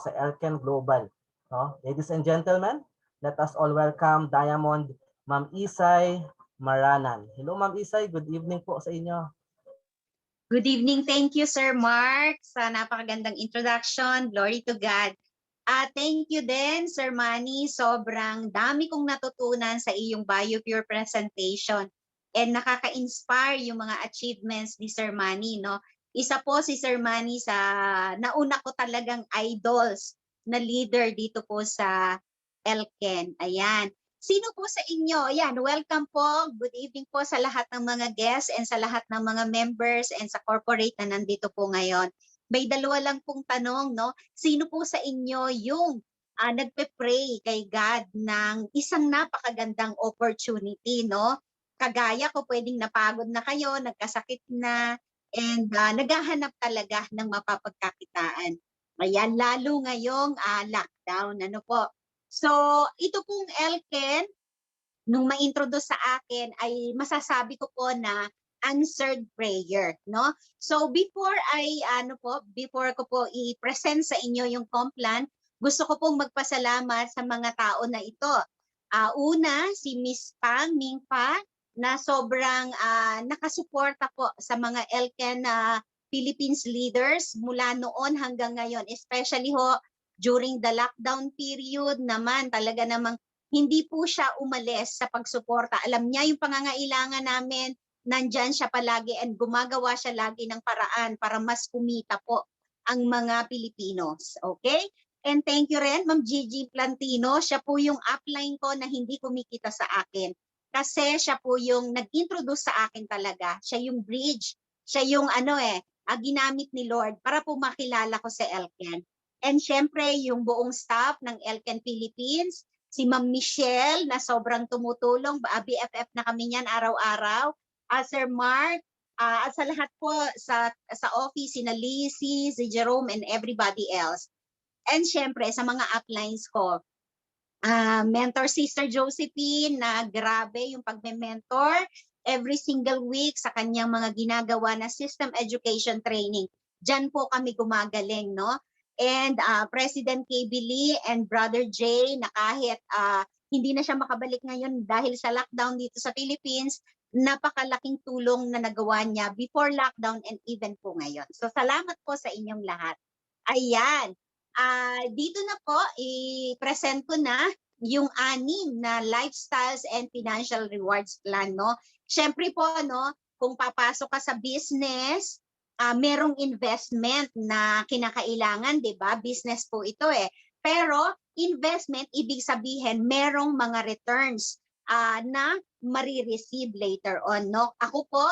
sa Elken Global. No? Ladies and gentlemen, let us all welcome Diamond Ma'am Isay Maranan. Hello Ma'am Isay, good evening po sa inyo. Good evening. Thank you, Sir Mark, sa napakagandang introduction. Glory to God. Thank you din, Sir Manny. Sobrang dami kong natutunan sa iyong BioPure presentation. And nakaka-inspire yung mga achievements ni Sir Manny. No? Isa po si Sir Manny sa nauna ko talagang idols na leader dito po sa Elken. Ayan. Sino po sa inyo? Yan, welcome po. Good evening po sa lahat ng mga guests and sa lahat ng mga members and sa corporate na nandito po ngayon. May dalawa lang pong tanong, no? Sino po sa inyo yung nagpe-pray kay God ng isang napakagandang opportunity, no? Kagaya ko, pwedeng napagod na kayo, nagkasakit na, and naghahanap talaga ng mapapagkakitaan. Ayan, lalo ngayong lockdown, ano po? So, ito pong Elken, nung ma-introduce sa akin ay masasabi ko po na answered prayer, no? So before ko po i-present sa inyo yung Complan, gusto ko pong magpasalamat sa mga tao na ito. Una, si Miss Pang Mingpa na sobrang nakasuporta po sa mga Elken Philippines leaders mula noon hanggang ngayon, especially ho during the lockdown period naman, talaga namang hindi po siya umalis sa pagsuporta. Alam niya yung pangangailangan namin, nandyan siya palagi and gumagawa siya lagi ng paraan para mas kumita po ang mga Pilipinos. Okay? And thank you rin, Ma'am Gigi Plantino. Siya po yung upline ko na hindi kumikita sa akin. Kasi siya po yung nag-introduce sa akin talaga. Siya yung bridge. Siya yung ginamit ni Lord para po makilala ko sa Elken. And syempre, yung buong staff ng Elken Philippines, si Ma'am Michelle na sobrang tumutulong, BFF na kami niyan araw-araw, Sir Mark, at sa lahat po sa office, si Lizzie, si Jerome, and everybody else. And syempre, sa mga uplines ko, mentor Sister Josephine na grabe yung pagme-mentor every single week sa kanyang mga ginagawa na system education training. Diyan po kami gumagaling, no? And President KB Lee and Brother Jay na kahit hindi na siya makabalik ngayon dahil sa lockdown dito sa Philippines, napakalaking tulong na nagawa niya before lockdown and even po ngayon. So salamat po sa inyong lahat. Ayan. Dito na po, i-present ko na yung 6 na lifestyles and financial rewards plan, no? Siyempre po, no, kung papasok ka sa business, merong investment na kinakailangan, 'di ba? Business po ito eh. Pero investment ibig sabihin merong mga returns na marireceive later on, no? Ako po,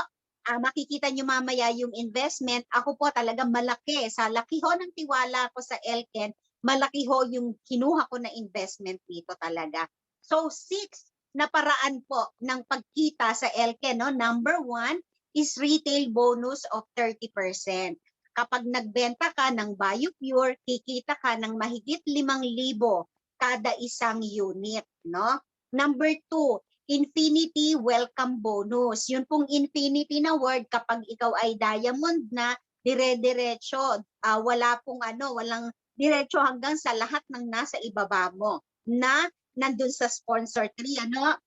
makikita nyo mamaya yung investment, ako po talaga malaki. Sa laki ho ng tiwala ko sa Elken, malaki ho yung kinuha ko na investment dito talaga. So 6 na paraan po ng pagkita sa Elken, no? Number 1 is retail bonus of 30%. Kapag nagbenta ka ng BioPure, kikita ka ng mahigit 5,000 kada isang unit, no? Number 2, Infinity Welcome Bonus. Yun pong Infinity na word, kapag ikaw ay diamond na, dire-diretso. Walang diretso hanggang sa lahat ng nasa ibaba mo na nandun sa sponsor tree, ano?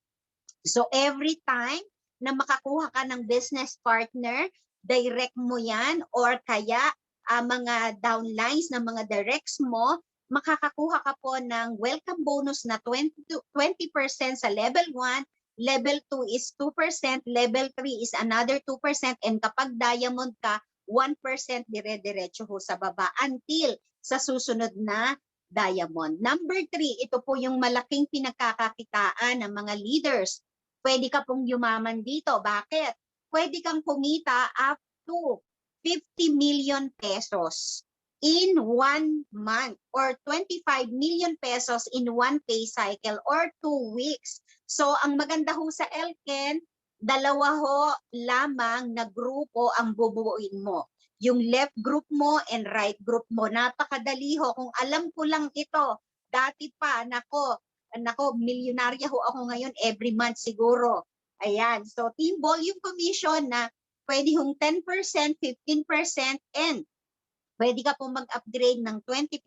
So every time na makakuha ka ng business partner, direct mo yan or kaya mga downlines ng mga directs mo, makakakuha ka po ng welcome bonus na 20% sa level 1, level 2 is 2%, level 3 is another 2%, and kapag diamond ka, 1% dire-diretso ho sa baba until sa susunod na diamond. Number 3, ito po yung malaking pinagkakakitaan ng mga leaders. Pwede ka pong yumaman dito. Bakit? Pwede kang kumita up to 50 million pesos in 1 month or 25 million pesos in 1 pay cycle or 2 weeks. So, ang maganda ho sa Elken, 2 ho lamang na grupo ang bubuuin mo. Yung left group mo and right group mo. Napakadali ho. Kung alam ko lang ito, dati pa, nako, milyonarya ho ako ngayon every month siguro. Ayan. So, team volume commission na pwede hong 10%, 15%, and pwede ka po mag-upgrade ng 20%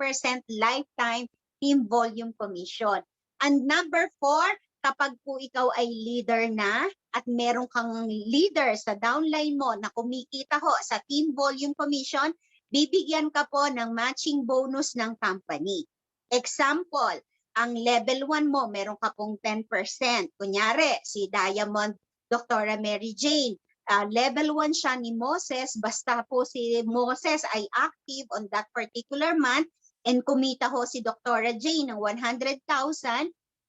lifetime team volume commission. And number 4, kapag po ikaw ay leader na at meron kang leader sa downline mo na kumikita ho sa team volume commission, bibigyan ka po ng matching bonus ng company. Example, ang level 1 mo, meron ka pong 10%. Kunyari, si Diamond Dr. Mary Jane, level 1 siya ni Moses, basta po si Moses ay active on that particular month and kumita ho si Dr. Jane ng 100,000,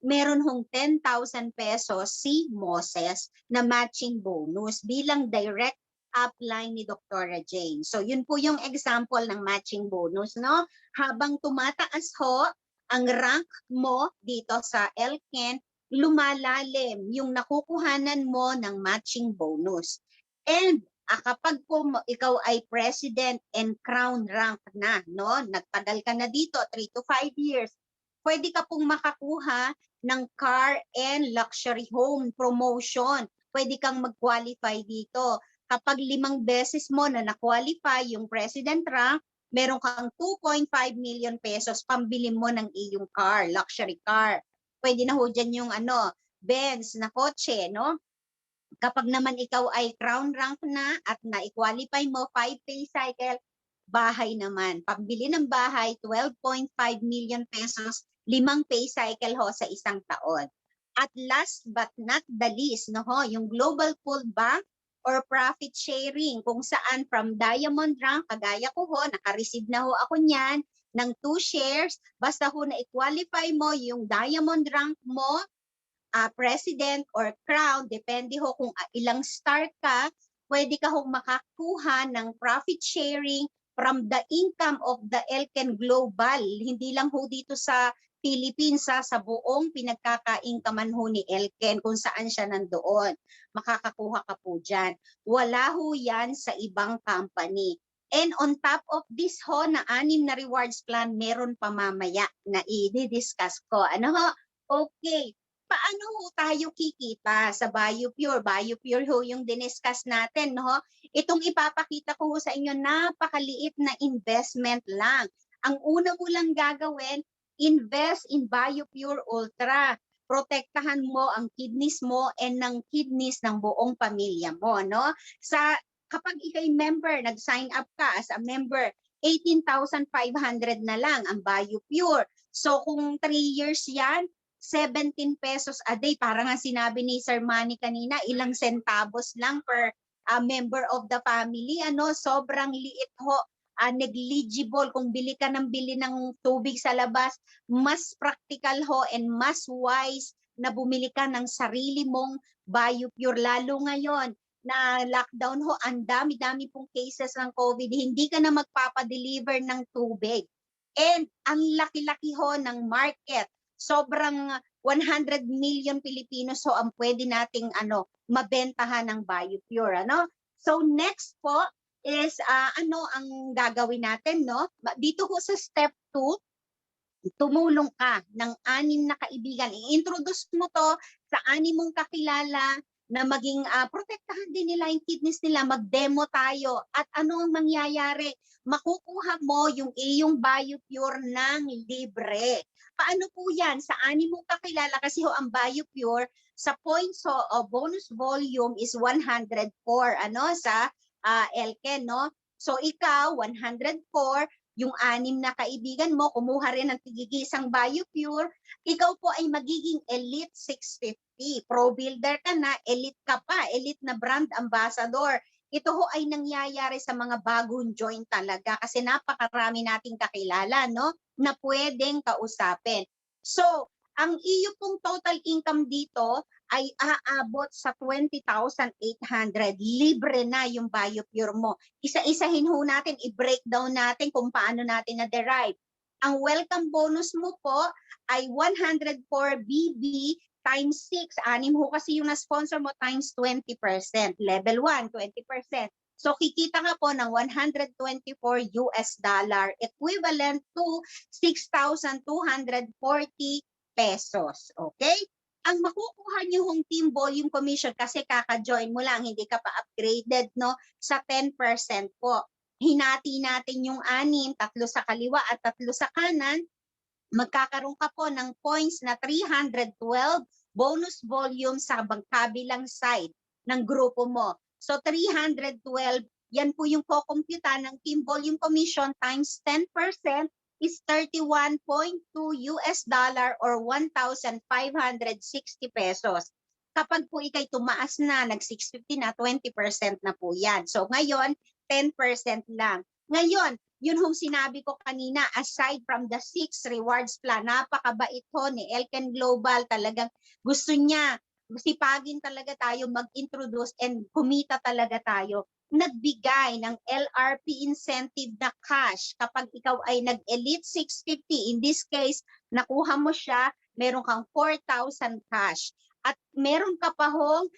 meron hong 10,000 pesos si Moses na matching bonus bilang direct upline ni Dr. Jane. So yun po yung example ng matching bonus, no? Habang tumataas ho ang rank mo dito sa LCAN, lumalalim yung nakukuhanan mo ng matching bonus. And kapag po ikaw ay president and crown rank na, no? Nagtagal ka na dito, 3 to 5 years, pwede ka pong makakuha ng car and luxury home promotion. Pwede kang mag-qualify dito. Kapag 5 beses mo na na-qualify yung president rank, meron kang 2.5 million pesos pambili mo ng iyong car, luxury car. Pwede na ho dyan yung Benz na kotse, no? Kapag naman ikaw ay crown rank na at na-qualify mo 5 pay cycle, bahay naman. Pambili ng bahay, 12.5 million pesos, 5 pay cycle ho sa isang taon. At last but not the least, no ho, yung global pool bank or profit sharing, kung saan from diamond rank, kagaya ko ho, naka-receive na ho ako niyan ng 2 shares, basta ho na-qualify mo yung diamond rank mo, president or crown, depende ho kung ilang star ka, pwede ka hong makakuha ng profit sharing from the income of the LCAN Global. Hindi lang ho dito sa Philippines, sa buong pinagkaka-incomean ho ni LCAN kung saan siya nandoon. Makakakuha ka po dyan. Wala ho yan sa ibang company. And on top of this ho, na 6 na rewards plan, meron pa mamaya na i-discuss ko. Ano ho? Okay. Paano ho tayo kikita sa BioPure? BioPure ho yung diniscuss natin, no? Itong ipapakita ko ho sa inyo, napakaliit na investment lang. Ang una mo lang gagawin, invest in BioPure Ultra. Protektahan mo ang kidneys mo and ng kidneys ng buong pamilya mo, no? Kapag ikay member, nag-sign up ka as a member, 18,500 na lang ang BioPure. So kung 3 years yan, 17 pesos a day. Parang nga sinabi ni Sir Manny kanina, ilang centavos lang per member of the family. Sobrang liit ho, negligible. Kung bili ka ng tubig sa labas, mas practical ho and mas wise na bumili ka ng sarili mong BioPure. Lalo ngayon na lockdown ho, ang dami-dami pong cases ng COVID, hindi ka na magpapadeliver ng tubig. And ang laki-laki ho ng market. Sobrang 100 million Pilipinos ho ang pwede nating mabentahan ng BioPure, So next po is ano ang gagawin natin, no? Dito ho sa step 2, tumulong ka ng 6 na kaibigan. I-introduce mo to sa 6 mong kakilala na maging protektahan din nila yung kidneys nila, mag-demo tayo. At ano ang mangyayari? Makukuha mo yung iyong BioPure ng libre. Paano po yan? Sa 6 mong kakilala, kasi ho ang BioPure, sa points o bonus volume is 104 sa LCAN, no? So ikaw, 104, yung 6 na kaibigan mo, kumuha rin ng tigigisang BioPure, ikaw po ay magiging Elite 650. Pro builder ka na, elite ka pa, elite na brand ambassador. Ito ho ay nangyayari sa mga bagong join talaga kasi napakarami nating kakilala, no, na pwedeng kausapin. So, ang iyo pong total income dito ay aabot sa 20,800. Libre na yung BioPure mo. Isa-isahin ho natin, i-breakdown natin kung paano natin na-derive. Ang welcome bonus mo po ay 104 BB times 6. 6 ho kasi yung na-sponsor mo times 20%. Level 1, 20%. So kikita ka po ng $124 equivalent to 6,240 pesos. Okay? Ang makukuha niyo hong team volume commission kasi kaka-join mo lang, hindi ka pa upgraded, no, sa 10% po. hinati natin yung 6, 3 sa kaliwa at 3 sa kanan, magkakaroon ka po ng points na 312 bonus volume sa kabilang side ng grupo mo. So 312, yan po yung kukumpyuta ng team volume commission times 10% is 31.2 US dollar or 1,560 pesos. Kapag po ikay tumaas na, nag-650 na, 20% na po yan. So ngayon, 10% lang. Ngayon, yun hong sinabi ko kanina, aside from the 6 rewards plan, napakabait ho ni Elken Global, talagang gusto niya, sipagin talaga tayo mag-introduce and kumita talaga tayo. Nagbigay ng LRP incentive na cash kapag ikaw ay nag-Elite 650. In this case, nakuha mo siya, meron kang 4,000 cash. At meron ka pa hong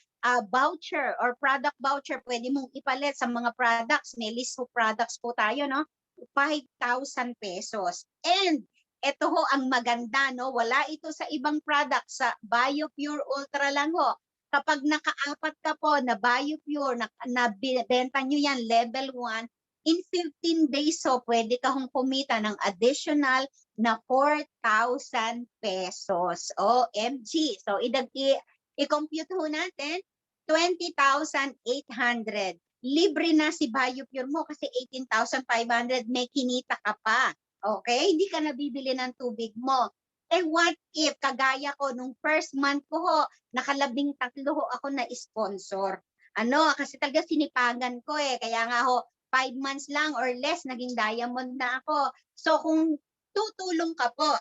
voucher or product voucher, pwede mong ipalit sa mga products. May list of products po tayo, no? 5,000 pesos. And ito ho ang maganda, no? Wala ito sa ibang product, sa BioPure Ultra lang ho. Kapag nakaapat ka po na BioPure, na benta nyo yan, level 1, in 15 days so pwede ka hong kumita ng additional na 4,000 pesos. OMG. So i-compute ho natin, 20,800. Libre na si BioPure mo kasi 18,500 may kinita ka pa. Okay? Hindi ka nabibili ng tubig mo. Eh what if, kagaya ko, nung first month ko ho, naka-13 ho ako na sponsor. Ano, kasi talaga sinipagan ko eh. Kaya nga ho, 5 months lang or less, naging diamond na ako. So kung tutulong ka po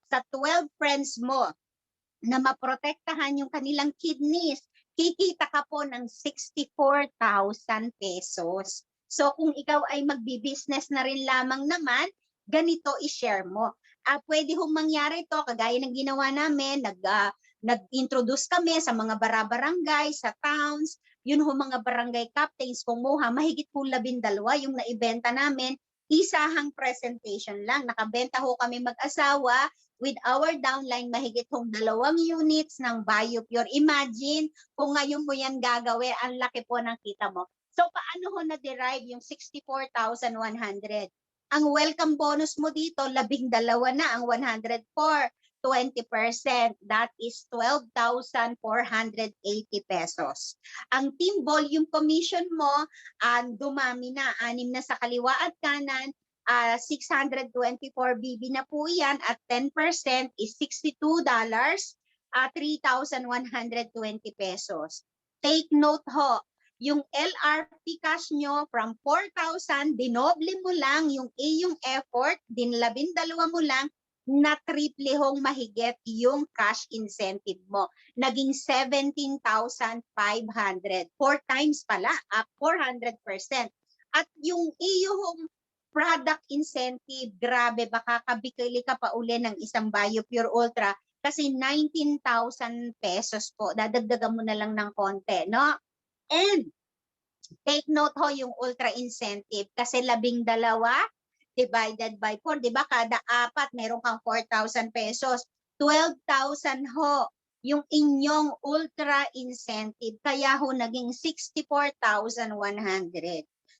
sa 12 friends mo na maprotektahan yung kanilang kidneys, kikita ka po ng 64,000 pesos. So kung ikaw ay magbi-business na rin lamang naman, ganito i-share mo. Pwede hong mangyari to kagaya ng ginawa namin, nag-introduce kami sa mga barangay, sa towns, yun ho mga barangay captains kumuha, mahigit po 12 yung naibenta namin, isahang presentation lang. Nakabenta ho kami mag-asawa with our downline, mahigit hong 2 units ng BioPure. Imagine kung ngayon mo yan gagawin, ang laki po ng kita mo. So paano ho na-derive yung 64,100? Ang welcome bonus mo dito, 12 na ang 100 for 20%. That is 12,480 pesos. Ang team volume commission mo, dumami na, 6 na sa kaliwa at kanan, 624 BB na po yan at 10% is $62, 3,120 pesos. Take note ho, yung LRP cash nyo from 4,000, dinoble mo lang yung iyong effort, dinlabindalawa mo lang, na triple hong mahigit yung cash incentive mo. Naging 17,500. 4 times pala, up 400%. At yung iyong product incentive, grabe, baka kabikili ka pa uli ng isang BioPure Ultra kasi 19,000 pesos po. Dadagdagan mo na lang ng konti, no? And take note ho yung ultra incentive kasi 12 divided by 4, di ba? Kada 4, meron kang 4,000 pesos. 12,000 ho yung inyong ultra incentive. Kaya ho naging 64,100.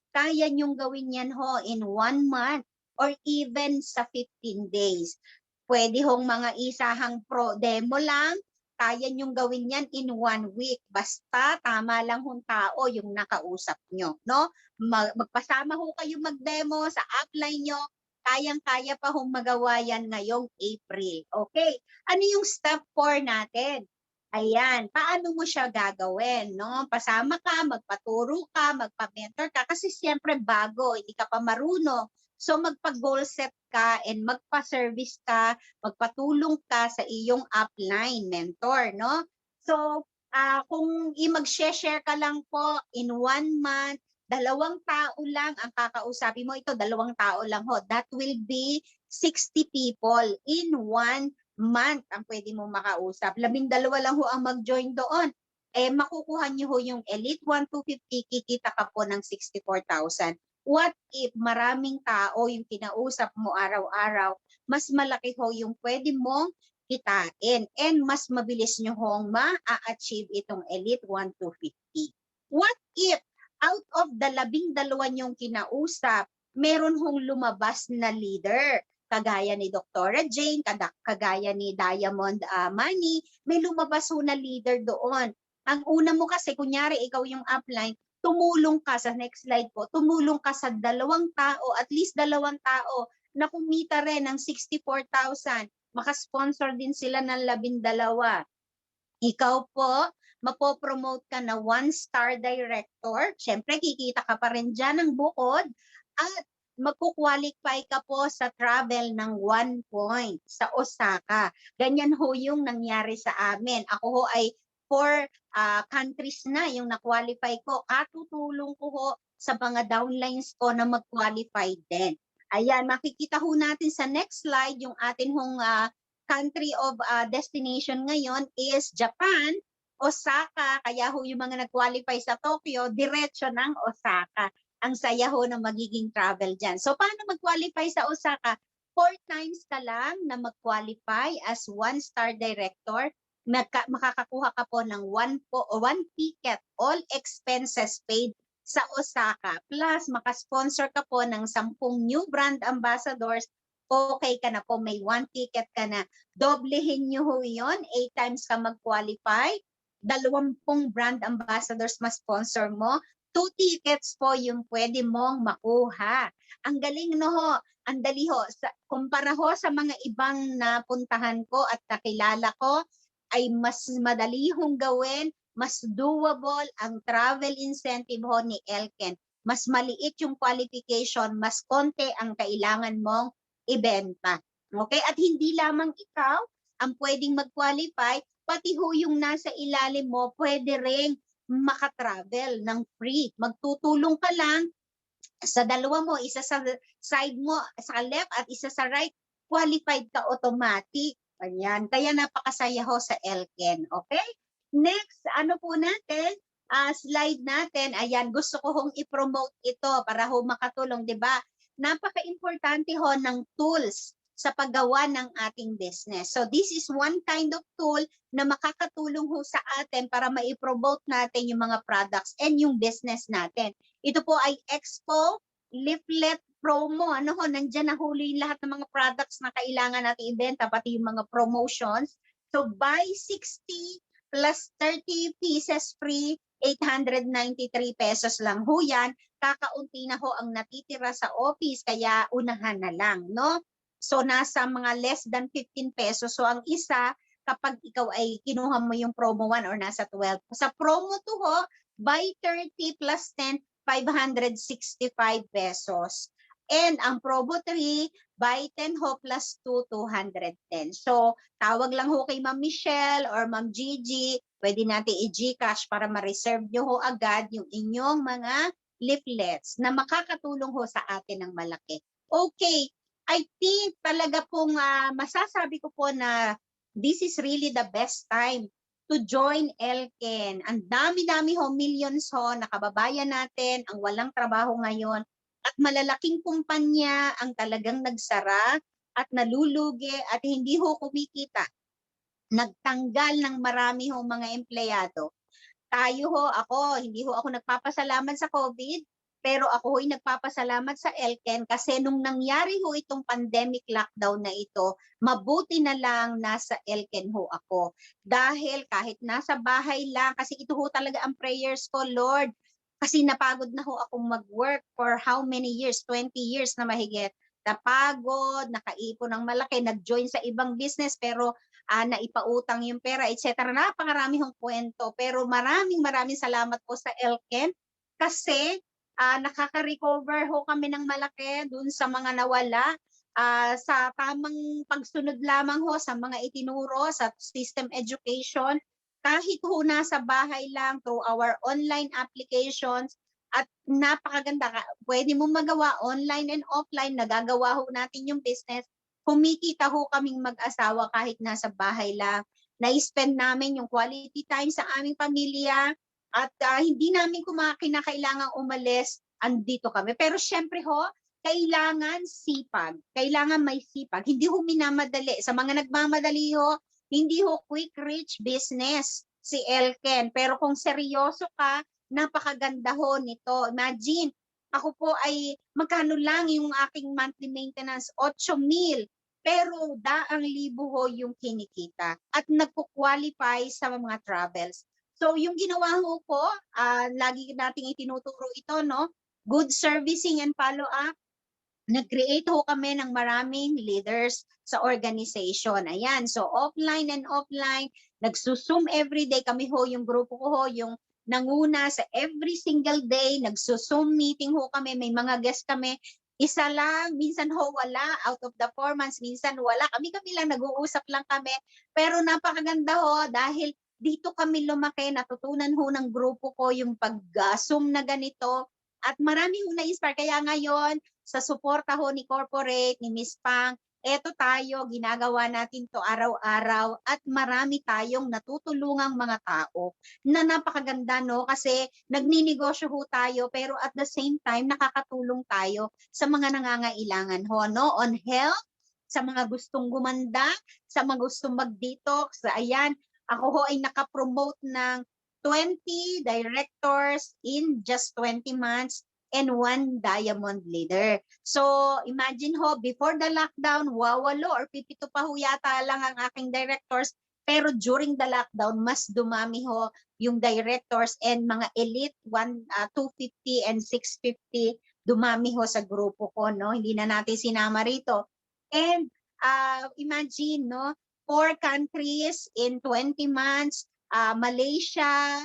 Kaya nyong gawin yan ho in 1 month or even sa 15 days. Pwede hong mga isahang pro demo lang, kaya nyong gawin yan in 1 week. Basta tama lang hong tao yung nakausap nyo, no? Magpasama ho kayo mag-demo sa upline nyo, kayang-kaya pa hong magawa yan ngayong April. Okay, ano yung step 4 natin? Ayan, paano mo siya gagawin, no? Pasama ka, magpaturo ka, magpa-mentor ka, kasi siyempre bago, hindi ka pa marunong. So magpa-goal set ka and magpa-service ka, magpatulong ka sa iyong upline mentor, no? So kung mag-share ka lang po in 1 month, 2 tao lang ang kakausapin mo, ito 2 tao lang ho, that will be 60 people in 1 month ang pwede mo makausap. 12 lang ho ang mag-join doon. Makukuha niyo ho yung Elite 1 to 50, kikita ka po ng 64,000. What if maraming tao yung kinausap mo araw-araw, mas malaki ho yung pwede mong kitain and mas mabilis nyo hong ma-achieve itong Elite 1 to 50. What if out of the 12 niyong kinausap, meron hong lumabas na leader. Kagaya ni Dr. Jane, kagaya ni Diamond Money, may lumabas ho na leader doon. Ang una mo kasi, kunyari ikaw yung upline, tumulong ka sa next slide po, tumulong ka sa 2 tao, at least 2 tao na kumita rin ng 64,000. Makasponsor din sila ng 12. Ikaw po, mapopromote ka na 1-star director. Siyempre, kikita ka pa rin dyan ng bukod. At magkukwalify ka po sa travel ng 1 point sa Osaka. Ganyan ho yung nangyari sa amin. Ako ho ay 4 countries na yung na-qualify ko. Katutulong ko ho sa mga downlines ko na mag-qualify din. Ayan, makikita ho natin sa next slide yung atin hong country of destination ngayon is Japan, Osaka. Kaya ho yung mga nag-qualify sa Tokyo, diretso ng Osaka. Ang saya ho na magiging travel dyan. So paano mag-qualify sa Osaka? 4 times ka lang na mag-qualify as 1-star director. Makakakuha ka po ng 1 ticket, all expenses paid sa Osaka. Plus, makasponsor ka po ng 10 new brand ambassadors. Okay ka na po, may 1 ticket ka na. Doblehin nyo ho yun, 8 times ka mag-qualify. 20 brand ambassadors ma-sponsor mo. 2 tickets po yung pwede mong makuha. Ang galing no ho, ang dali ho. Kumpara ho sa mga ibang napuntahan ko at nakilala ko, ay mas madali hong gawin, mas doable ang travel incentive ho ni Elken. Mas maliit yung qualification, mas konti ang kailangan mong ibenta. Okay? At hindi lamang ikaw ang pwedeng mag-qualify, pati ho yung nasa ilalim mo, pwede ring makatravel ng free. Magtutulong ka lang sa dalawa mo, isa sa side mo, sa left at isa sa right, qualified ka automatic. Ayan. Kaya napakasaya ho sa Elken. Okay? Next, ano po natin? Slide natin. Ayan, gusto ko hong i-promote ito para ho makatulong, di ba? Napaka-importante ho ng tools sa paggawa ng ating business. So this is one kind of tool na makakatulong ho sa atin para ma-promote natin yung mga products and yung business natin. Ito po ay Expo Leaflet Promo. Ano ho, nandyan nahuli yung lahat ng mga products na kailangan natin ibenta, pati yung mga promotions. So buy 60 plus 30 pieces free, 893 pesos lang ho yan. Kakaunti na ho ang natitira sa office, kaya unahan na lang, no? So nasa mga less than 15 pesos. So ang isa, kapag ikaw ay kinuha mo yung promo 1 or nasa 12. Sa promo 2 ho, buy 30 plus 10, 565 pesos. And ang promo 3, buy 10 ho plus 2, 210. So, tawag lang ho kay Ma'am Michelle or Ma'am Gigi. Pwede natin i-Gcash para ma-reserve nyo ho agad yung inyong mga leaflets na makakatulong ho sa atin ng malaki. Okay, I think talaga pong masasabi ko po na this is really the best time to join Elken. Ang dami-dami ho, millions ho, na kababayan natin ang walang trabaho ngayon. At malalaking kumpanya ang talagang nagsara at nalulugi at hindi ho kumikita. Nagtanggal ng marami ho mga empleyado. Tayo ho, hindi ho ako nagpapasalamat sa COVID, pero ako ho'y nagpapasalamat sa Elken kasi nung nangyari ho itong pandemic lockdown na ito, mabuti na lang nasa Elken ho ako. Dahil kahit nasa bahay lang, kasi ito ho talaga ang prayers ko, Lord, kasi napagod na ho akong mag-work for how many years? 20 years na mahigit. Napagod, nakaipon ng malaki, nag-join sa ibang business pero naipautang yung pera, etc. Napakarami hong kwento. Pero maraming salamat po sa Elken kasi nakaka-recover ho kami ng malaki dun sa mga nawala. Sa tamang pagsunod lamang ho sa mga itinuro sa system education, kahit ho nasa bahay lang through our online applications, at napakaganda, pwede mo magawa online and offline, nagagawa ho natin yung business, kumikita ho kaming mag-asawa kahit nasa bahay lang, na-spend namin yung quality time sa aming pamilya, at hindi namin kinakailangang umalis, andito kami. Pero syempre ho, kailangan sipag, kailangan may sipag, hindi ho minamadali. Sa mga nagmamadali ho, hindi ho quick rich business si Elken. Pero kung seryoso ka napakaganda ho nito. Imagine, ako po ay magkano lang yung aking monthly maintenance, 8,000. Pero daang libo ho yung kinikita at nagko-qualify sa mga travels. So yung ginawa ho ko, lagi nating itinuturo ito, no? Good servicing and follow-up. Nag-create ho kami ng maraming leaders sa organization. Ayan, so offline and offline, nagsusum everyday. Kami ho, yung grupo ko ho, yung nanguna sa every single day, nagsusum meeting ho kami, may mga guest kami. Isa lang, minsan ho wala, out of the 4 months, minsan wala. Kami-kami lang, nag-uusap lang kami. Pero napakaganda ho dahil dito kami lumaki, natutunan ho ng grupo ko yung pag-zoom na ganito. At marami ho na-inspire. Kaya ngayon, sa suporta ho ni corporate, ni Miss Pang, eto tayo, ginagawa natin to araw-araw at marami tayong natutulungang mga tao na napakaganda, no? Kasi nagninegosyo ho tayo pero at the same time nakakatulong tayo sa mga nangangailangan ho, no? On health, sa mga gustong gumanda, sa mga gustong mag-detox. Ayan, ako ho ay nakapromote ng 20 directors in just 20 months and 1 diamond leader. So imagine ho, before the lockdown, wawalo or pipito pa ho yata lang ang aking directors. Pero during the lockdown, mas dumami ho yung directors and mga elite 250 and 650 dumami ho sa grupo ko, no? Hindi na natin sinama rito. And imagine, no? 4 countries in 20 months, Malaysia,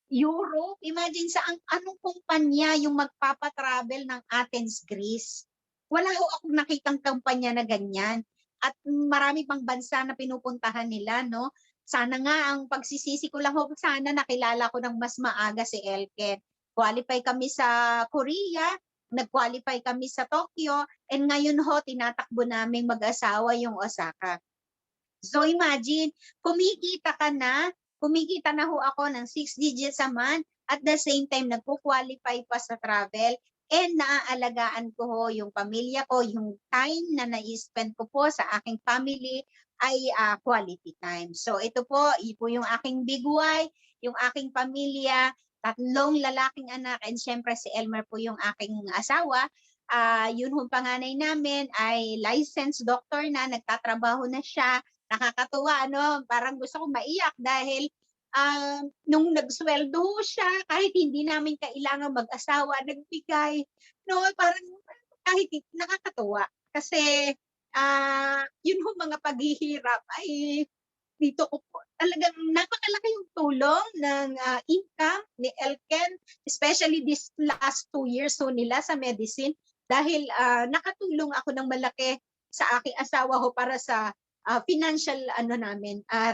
Europe, imagine sa anong kumpanya yung magpapatravel ng Athens, Greece. Wala ho akong nakitang kampanya na ganyan. At marami pang bansa na pinupuntahan nila, no? Sana nga ang pagsisisi ko lang ho, sana nakilala ko ng mas maaga si Elken. Qualify kami sa Korea, nag-qualify kami sa Tokyo, and ngayon ho, tinatakbo namin mag-asawa yung Osaka. So imagine, kumikita na ho ako ng 6 digits a month, at the same time nagpo-qualify pa sa travel, and naaalagaan ko ho yung pamilya ko, yung time na na-spend ko po sa aking family ay quality time. So ito po yung aking big why, yung aking pamilya, 3 lalaking anak, and syempre si Elmer po yung aking asawa. Yun hong panganay namin ay licensed doctor na, nagtatrabaho na siya. Nakakatuwa, ano? Parang gusto ko maiyak dahil nung nagsweldo siya, kahit hindi namin kailangan mag-asawa, nagbigay. No, parang kahit nakakatuwa. Kasi yun ho mga paghihirap ay dito ko po. Talagang napakalaki yung tulong ng income ni Elken, especially this last 2 years ho nila sa medicine, dahil nakatulong ako ng malaki sa aking asawa ho para sa financial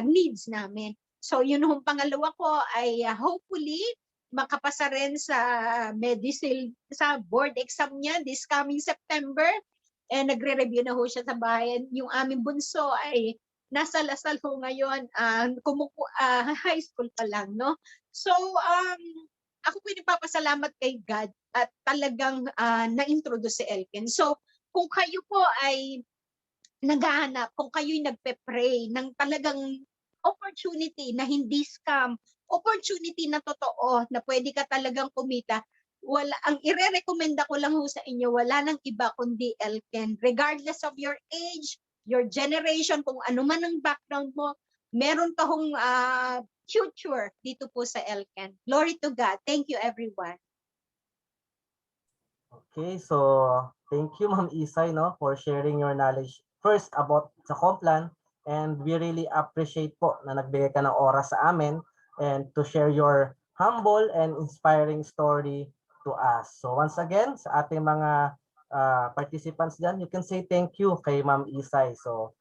needs namin. So yun hong pangalawa ko ay hopefully makapasa rin sa medicine sa board exam niya this coming September. Nagre-review na ho siya sa bayan. Yung aming bunso ay nasa Lasal ho ngayon, high school pa lang, no? So ako po nagpapasalamat kay God at talagang na-introduce si Elken. So kung kayo po ay naghahanap, kung kayo'y nagpe-pray ng talagang opportunity na hindi scam, opportunity na totoo na pwede ka talagang kumita, ang ire-recommenda ko lang ho sa inyo, wala nang iba kundi Elken. Regardless of your age, your generation, kung ano man ang background mo, meron ka hong future dito po sa Elken. Glory to God. Thank you, everyone. Okay, so thank you Ma'am Isay, no, for sharing your knowledge first about sa Complan, and we really appreciate po na nagbigay ka ng oras sa amin and to share your humble and inspiring story to us. So once again, sa ating mga participants dyan, you can say thank you kay Ma'am Isay. So